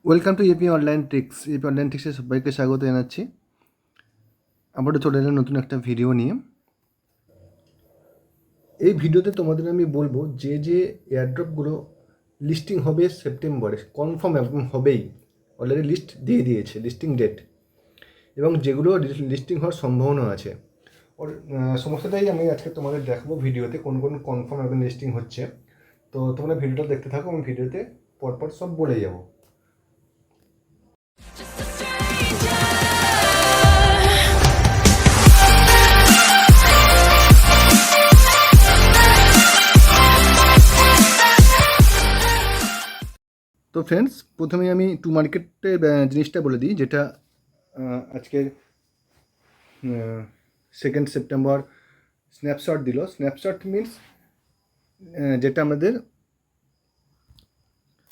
Welcome to AP online tricks. AP online ট্রিক্সে সবাইকে স্বাগত জানাচ্ছি। আমরা চলে এলাম নতুন একটা ভিডিও নিয়ে। এই ভিডিওতে তোমাদের আমি বলবো যে এয়ারড্রপগুলো লিস্টিং হবে সেপ্টেম্বরে, কনফার্ম একদম হবেই, অলরেডি লিস্ট দিয়ে দিয়েছে, লিস্টিং ডেট, এবং যেগুলো লিস্টিং হওয়ার সম্ভাবনা আছে সমস্তটাই আমি আজকে তোমাদের দেখাবো ভিডিওতে, কোন কোন কনফার্ম একদম লিস্টিং হচ্ছে। তো তোমরা ভিডিওটা দেখতে থাকো, আমি ভিডিওতে পরপর সব বলে যাবো। তো ফ্রেন্ডস, প্রথমে আমি টু মার্কেটের জিনিসটা বলে দিই, যেটা আজকের 2 সেপ্টেম্বর স্ন্যাপশট দিল। স্ন্যাপশট মিনস যেটা আমাদের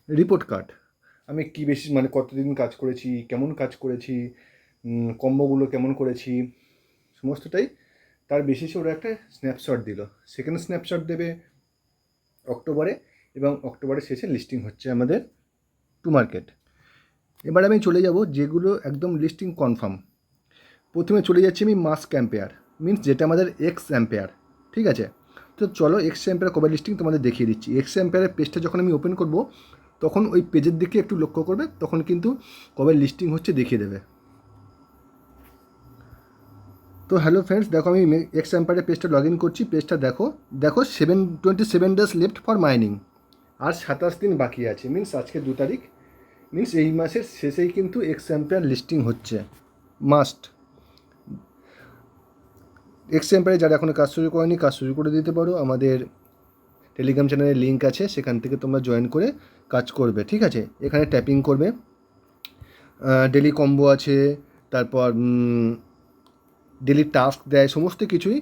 রিপোর্ট কার্ড। আমি কী বেশি মানে কতদিন কাজ করেছি, কেমন কাজ করেছি, কম্বোগুলো কেমন করেছি, সমস্তটাই তার বেসিসে ওরা একটা স্ন্যাপশট দিল। সেকেন্ড স্ন্যাপশট দেবে অক্টোবরে, এবং অক্টোবরের শেষে লিস্টিং হচ্ছে আমাদের টু মার্কেট। এবার আমি চলে যাব যেগুলো একদম লিস্টিং কনফার্ম। প্রথমে চলে যাচ্ছি আমি মাস্ক অ্যাম্পেয়ার, মিনস যেটা আমাদের এক্স অ্যাম্পেয়ার। ঠিক আছে, তো চলো এক্স অ্যাম্পেয়ার কবে লিস্টিং তোমাদের দেখিয়ে দিচ্ছি। এক্স অ্যাম্পেয়ারের পেজটা যখন আমি ওপেন করব, তখন ওই পেজের দিকে একটু লক্ষ্য করবে, তখন কিন্তু কবে লিস্টিং হচ্ছে দেখিয়ে দেবে। তো হ্যালো ফ্রেন্ডস, দেখো আমি এক্স অ্যাম্পেয়ারের পেজটা লগ ইন করছি। পেজটা দেখো 27 ডেজ লেফট ফর মাইনিং, আর 27 দিন বাকি আছে, মিনস আজকে 2 তারিখ, মিনস এই মাসের শেষেই কিন্তু এক্স অ্যাম্পেয়ার লিস্টিং হচ্ছে। মাস্ট এক্স অ্যাম্পেয়ারে যারা এখনও কাজ শুরু করেনি, কাজ শুরু করে দিতে পারো। আমাদের টেলিগ্রাম চ্যানেলের লিঙ্ক আছে, সেখান থেকে তোমরা জয়েন করে কাজ করবে। ঠিক আছে, এখানে ট্যাপিং করবে, ডেলি কম্বো আছে, তারপর ডেলি টাস্ক দেয়, সমস্ত কিছুই,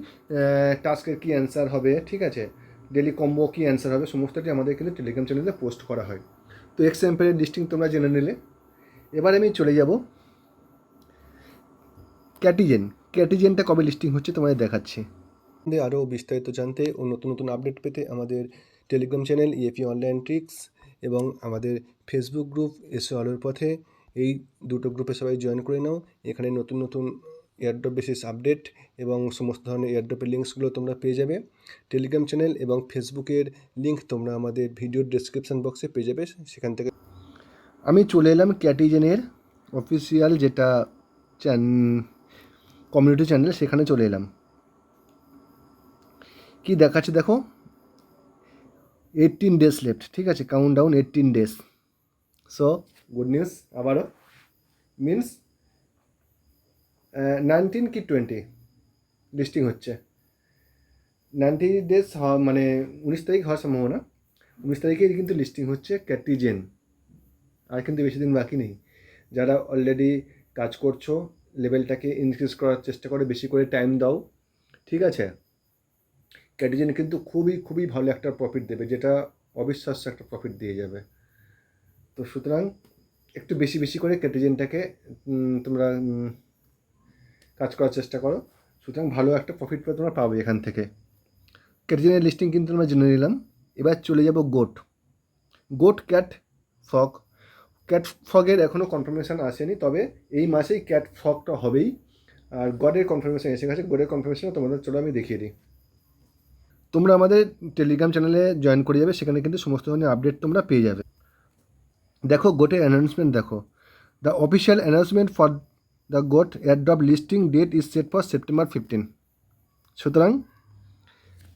টাস্কের কী অ্যান্সার হবে, ঠিক আছে, ডেলি কম্বো কী অ্যান্সার হবে, সমস্তটি আমাদের কিন্তু টেলিগ্রাম চ্যানেলে পোস্ট করা হয়। তো এক্স অ্যাম্পেয়ারের লিস্টিং তোমরা জেনে নিলে। এবার আমি চলে যাব ক্যাটিজেনটা কবে লিস্টিং হচ্ছে তোমাদের দেখাচ্ছি। আরও বিস্তারিত জানতে ও নতুন নতুন আপডেট পেতে আমাদের Telegram channel EAP online tricks এবং আমাদের ফেসবুক গ্রুপ এসো আলোর পথে, এই দুটো গ্রুপে সবাই জয়েন করে নাও। এখানে নতুন নতুন এয়ারড্রপ বেসিস আপডেট এবং সমস্ত ধরনের এয়ারড্রপের লিঙ্কসগুলো তোমরা পেয়ে যাবে। টেলিগ্রাম চ্যানেল এবং ফেসবুকের লিঙ্ক তোমরা আমাদের ভিডিওর ডেসক্রিপশান বক্সে পেয়ে যাবে, সেখান থেকে। আমি চলে এলাম ক্যাটিজেনের অফিসিয়াল যেটা কমিউনিটি চ্যানেল, সেখানে চলে এলাম। কি দেখাচ্ছে দেখো, 18 ডেজ লেফট। ঠিক আছে, count down 18 days. So good news আবারও, মিনস 19 কি 20 লিস্টিং হচ্ছে। 90 ডেজ হওয়া মানে 19 তারিখ হওয়ার সম্ভাবনা। 19 তারিখে কিন্তু লিস্টিং হচ্ছে ক্যাটিজেন, আর কিন্তু বেশি দিন বাকি নেই। যারা অলরেডি কাজ করছো, লেভেলটাকে ইনক্রিজ করার চেষ্টা করে, বেশি করে টাইম দাও। ঠিক আছে, ক্যাটিজেন কিন্তু খুবই খুবই ভালো একটা প্রফিট দেবে, যেটা অবিশ্বাস্য একটা প্রফিট দিয়ে যাবে। তো সুতরাং একটু বেশি বেশি করে ক্যাটিজেনটাকে তোমরা কাজ করার চেষ্টা করো, সুতরাং ভালো একটা প্রফিট করে তোমরা পাবে এখান থেকে। ক্যাটিজেনের লিস্টিং কিন্তু আমরা জেনে নিলাম। এবার চলে যাব গোট ক্যাট ফগ। ক্যাট ফগের এখনও কনফার্মেশান আসেনি, তবে এই মাসেই ক্যাট ফগটা হবেই। আর গডের কনফার্মেশান এসে গেছে। গডের কনফার্মেশানও তোমাদের চলো আমি দেখিয়ে দিই। তোমরা আমাদের টেলিগ্রাম চ্যানেলে জয়েন করে যাবে, সেখানে কিন্তু সমস্ত ধরনের আপডেট তোমরা পেয়ে যাবে। দেখো গোটের অ্যানাউন্সমেন্ট দেখো, the official announcement for the goat airdrop listing date is set for September 15। সুতরাং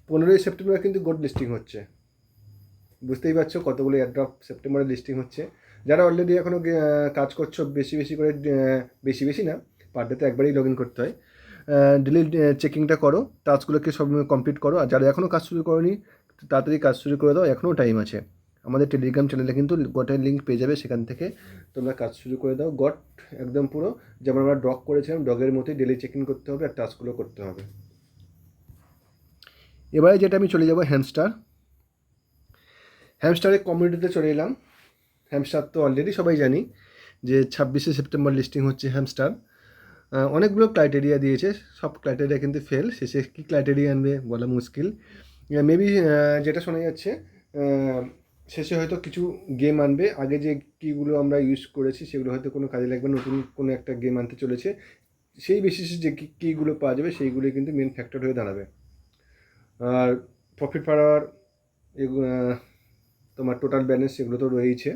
15ই সেপ্টেম্বর কিন্তু গোট লিস্টিং হচ্ছে। বুঝতেই পারছো কতগুলো এয়ারড্রপ সেপ্টেম্বরে লিস্টিং হচ্ছে। যারা অলরেডি এখনও কাজ করছো, বেশি বেশি করে, বেশি বেশি না, পার ডেতে একবারেই লগ ইন করতে হয়, ডেলি চেকিংটা করো, টাস্কগুলোকে সব কমপ্লিট করো। আর যারা এখনও কাজ শুরু করোনি, তাড়াতাড়ি কাজ শুরু করে দাও, এখনও টাইম আছে। আমাদের টেলিগ্রাম চ্যানেলে কিন্তু গটের লিঙ্ক পেয়ে যাবে, সেখান থেকে তোমরা কাজ শুরু করে দাও। গট একদম পুরো যেমন আমরা ডগ করেছিলাম, ডগের মতোই ডেলি চেকিং করতে হবে আর টাস্কগুলো করতে হবে। এবারে যেটা আমি চলে যাব হ্যামস্টারের কমিউনিটিতে চলে এলাম। হ্যামস্টার তো অলরেডি সবাই জানি যে 26 সেপ্টেম্বর লিস্টিং হচ্ছে হ্যামস্টার। অনেকগুলো ক্রাইটেরিয়া দিয়েছে, সব ক্রাইটেরিয়া কিন্তু ফেল। শেষে কী ক্রাইটেরিয়া আনবে বলা মুশকিল। মেবি যেটা শোনা যাচ্ছে, শেষে হয়তো কিছু গেম আনবে, আগে যে কিগুলো আমরা ইউজ করেছি সেগুলো হয়তো কোনো কাজে লাগবে, নতুন কোনো একটা গেম আনতে চলেছে, সেই বেসিসে যে কিগুলো পাওয়া যাবে সেইগুলোই কিন্তু মেন ফ্যাক্টর হয়ে দাঁড়াবে। আর প্রফিট পার আওয়ার তোমার টোটাল ব্যালেন্স সেগুলো তো রয়েইছে।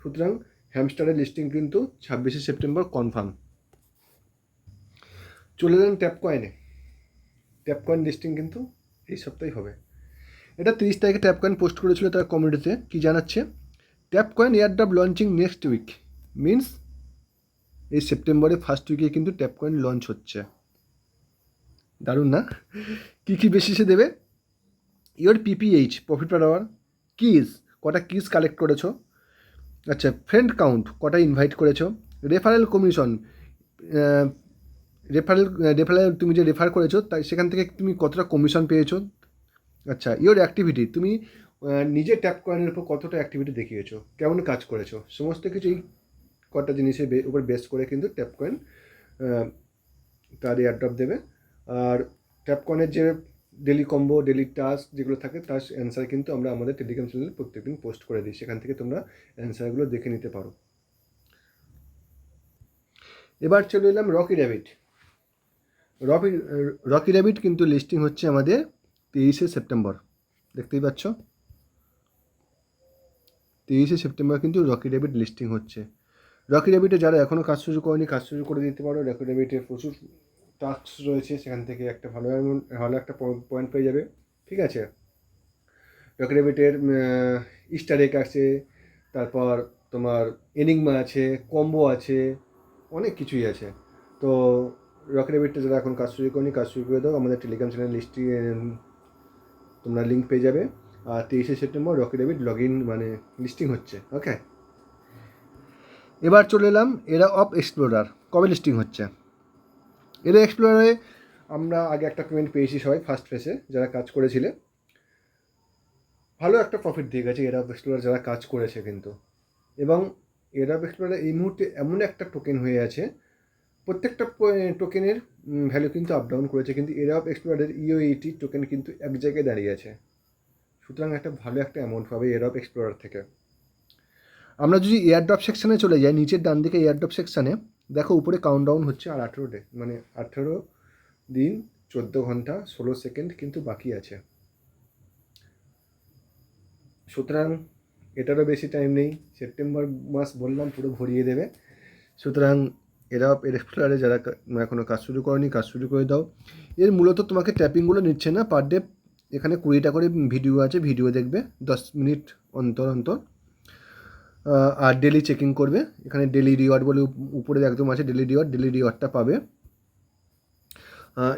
সুতরাং হ্যামস্টারের লিস্টিং কিন্তু 26শে সেপ্টেম্বর কনফার্ম। চলে এলেন ট্যাপ কয়েনে। ট্যাপ কয়েন লিস্টিং কিন্তু এই সপ্তাহেই হবে। এটা 30 তারিখে ট্যাপ কয়েন পোস্ট করেছিল তার কমিউনিটিতে, কি জানাচ্ছে, tap coin airdrop launching next week, means এই সেপ্টেম্বরে ফার্স্ট উইকে কিন্তু ট্যাপ কয়েন লঞ্চ হচ্ছে। দারুণ না? কী কী বেসিসে দেবে? Your PPH, profit per hour, keys, কটা কিজ কালেক্ট করেছো, আচ্ছা ফ্রেন্ড কাউন্ট, কটা ইনভাইট করেছো, রেফারেল কমিশন, রেফারেল তুমি যে রেফার করেছো তাই সেখান থেকে তুমি কতটা কমিশন পেয়েছো, আচ্ছা ইওর অ্যাক্টিভিটি, তুমি নিজে ট্যাপ কয়েনের উপর কতটা অ্যাক্টিভিটি দেখিয়েছো, কেমন কাজ করেছো, সমস্ত কিছু এই কটা জিনিসের উপর বেস করে কিন্তু ট্যাপ কয়েন তার এয়ারড্রপ দেবে। আর ট্যাপ কয়েনের যে ডেলি কম্বো, ডেলি টাস্ক যেগুলো থাকে তার অ্যান্সার কিন্তু আমরা আমাদের টেলিগ্রাম চ্যানেলে প্রত্যেকদিন পোস্ট করে দিই, সেখান থেকে তোমরা অ্যান্সারগুলো দেখে নিতে পারো। এবার চলে এলাম রকি র্যাবিট। রকি র্যাবিট কিন্তু লিস্টিং হচ্ছে আমাদের 23শে সেপ্টেম্বর, দেখতেই পাচ্ছ 23শে সেপ্টেম্বর কিন্তু রকি র্যাবিট লিস্টিং হচ্ছে। রকি র্যাবিটে যারা এখনও কাজ শুরু করেনি কাজ শুরু করে দিতে পারো। রকি র্যাবিটে প্রচুর টাস্ক রয়েছে, সেখান থেকে একটা ভালো একটা পয়েন্ট পেয়ে যাবে, ঠিক আছে। রকি র্যাবিটের ইস্টার এগ আছে, তারপর তোমার এনিগমা আছে, কম্বো আছে, অনেক কিছুই আছে। তো রকি র্যাবিটটা যারা এখন কাজ শুরু করেনি কাজ শুরু করে দাও, আমাদের টেলিগ্রাম চ্যানেল লিস্টে তোমরা লিঙ্ক পেয়ে যাবে। আর 23শে September Rocky rabbit log in মানে লিস্টিং হচ্ছে, ওকে। এবার চলে এলাম এরা অফ এক্সপ্লোরার, কবে লিস্টিং হচ্ছে। এরা এক্সপ্লোরারে আমরা আগে একটা পেমেন্ট পেয়েছি সবাই ফার্স্ট ফেসে, যারা কাজ করেছিলে ভালো একটা প্রফিট দিয়ে গেছে এরা অফ এক্সপ্লোরার যারা কাজ করেছে কিন্তু। এবং এরা অফ এক্সপ্লোরার এই মুহূর্তে এমন একটা টোকেন হয়ে আছে, প্রত্যেকটা টোকেনের ভ্যালু কিন্তু আপ ডাউন করেছে, কিন্তু এরা অফ এক্সপ্লোরারের ইও80 টোকেন কিন্তু এক জায়গায় দাঁড়িয়ে আছে। সুতরাং একটা ভালো একটা অ্যামাউন্ট পাবে এরা অফ এক্সপ্লোরার থেকে। আমরা যদি এয়ারড্রপ সেকশানে চলে যাই, নিচের ডান দিকে এয়ারড্রপ সেকশানে দেখো উপরে কাউন্টডাউন হচ্ছে, আর 18 ডে মানে 18 দিন 14 ঘন্টা 16 সেকেন্ড কিন্তু বাকি আছে। সুতরাং এটারও বেশি টাইম নেই, সেপ্টেম্বর মাস বললাম পুরো ভরিয়ে দেবে। সুতরাং এরা এক্সপ্লোরারে যারা এখনও কাজ শুরু করেনি কাজ শুরু করে দাও। এর মূলত তোমাকে ট্যাপিংগুলো নিচ্ছে না, পার ডে এখানে 20টা করে ভিডিও আছে, ভিডিও দেখবে 10 মিনিট অন্তর অন্তর। আর ডেলি চেকিং করবে, এখানে ডেলি রিওয়ার্ড বলে উপরে একদম আছে ডেলি রিওয়ার্ডটা পাবে।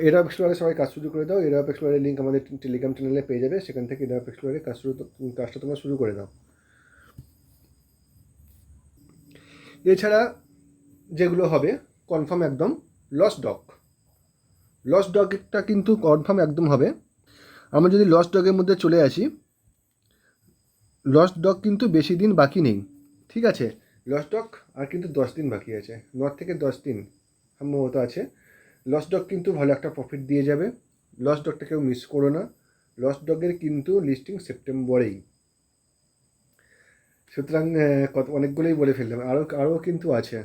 এরা এক্সপ্লোরারে সবাই কাজ শুরু করে দাও। এরা এক্সপ্লোরারের লিঙ্ক আমাদের টেলিগ্রাম চ্যানেলে পেয়ে যাবে, সেখান থেকে এরা এক্সপ্লোরারে কাজটা তোমরা শুরু করে দাও। এছাড়া যেগুলো হবে কনফার্ম একদম, লস্ট ডগটা কিন্তু কনফার্ম একদম হবে। আমরা যদি লস্ট ডগের মধ্যে চলে আসি, লস্ট ডগ কিন্তু বেশি দিন বাকি নেই, ঠিক আছে। লস্ট ডগ আর কিন্তু 10 দিন বাকি আছে, 9 থেকে 10 দিন সম্ভবত আছে। লস্ট ডগ কিন্তু ভালো একটা প্রফিট দিয়ে যাবে, লস্ট ডগটা কেউ মিস করো না। লস্ট ডগের কিন্তু লিস্টিং সেপ্টেম্বরেই। সুতরাং অনেকগুলোই বলে ফেললাম, আরও কিন্তু আছে।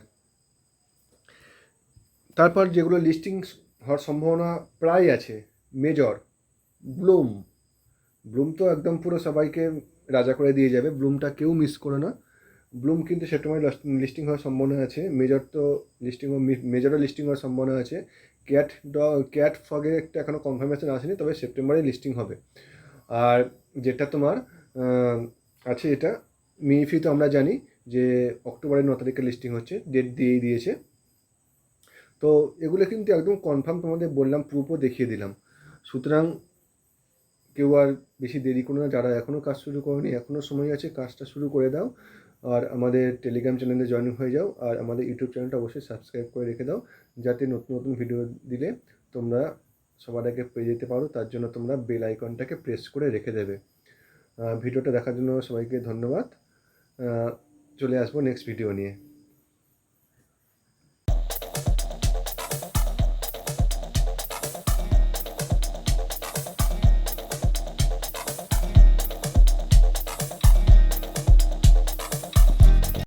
তারপর যেগুলো লিস্টিং হওয়ার সম্ভাবনা প্রায় আছে, মেজর, ব্লুম তো একদম পুরো সবাইকে রাজা করে দিয়ে যাবে, ব্লুমটা কেউ মিস করো না। ব্লুম কিন্তু সেপ্টেম্বরে লিস্টিং হওয়ার সম্ভাবনা আছে। মেজরও লিস্টিং হওয়ার সম্ভাবনা আছে। ক্যাট ফগের একটা এখনও কনফার্মেশন আসেনি, তবে সেপ্টেম্বরে লিস্টিং হবে। আর যেটা তোমার আছে এটা মিনিফি, তো আমরা জানি যে অক্টোবরের 9 তারিখে লিস্টিং হচ্ছে, ডেট দিয়েই দিয়েছে। তো এগুলো কিন্তু একদম কনফার্ম, তোমাদের বললাম, প্রুফও দেখিয়ে দিলাম। সুতরাং কেউ আর বেশি দেরি করো না, যারা এখনও কাজ শুরু করোনি এখনও সময় আছে, কাজটা শুরু করে দাও। আর আমাদের টেলিগ্রাম চ্যানেলে জয়েন হয়ে যাও, আর আমাদের ইউটিউব চ্যানেলটা অবশ্যই সাবস্ক্রাইব করে রেখে দাও, যাতে নতুন নতুন ভিডিও দিলে তোমরা সবার আগে পেয়ে যেতে পারো। তার জন্য তোমরা বেল আইকনটাকে প্রেস করে রেখে দেবে। ভিডিওটা দেখার জন্য সবাইকে ধন্যবাদ। চলে আসবো নেক্সট ভিডিও নিয়ে।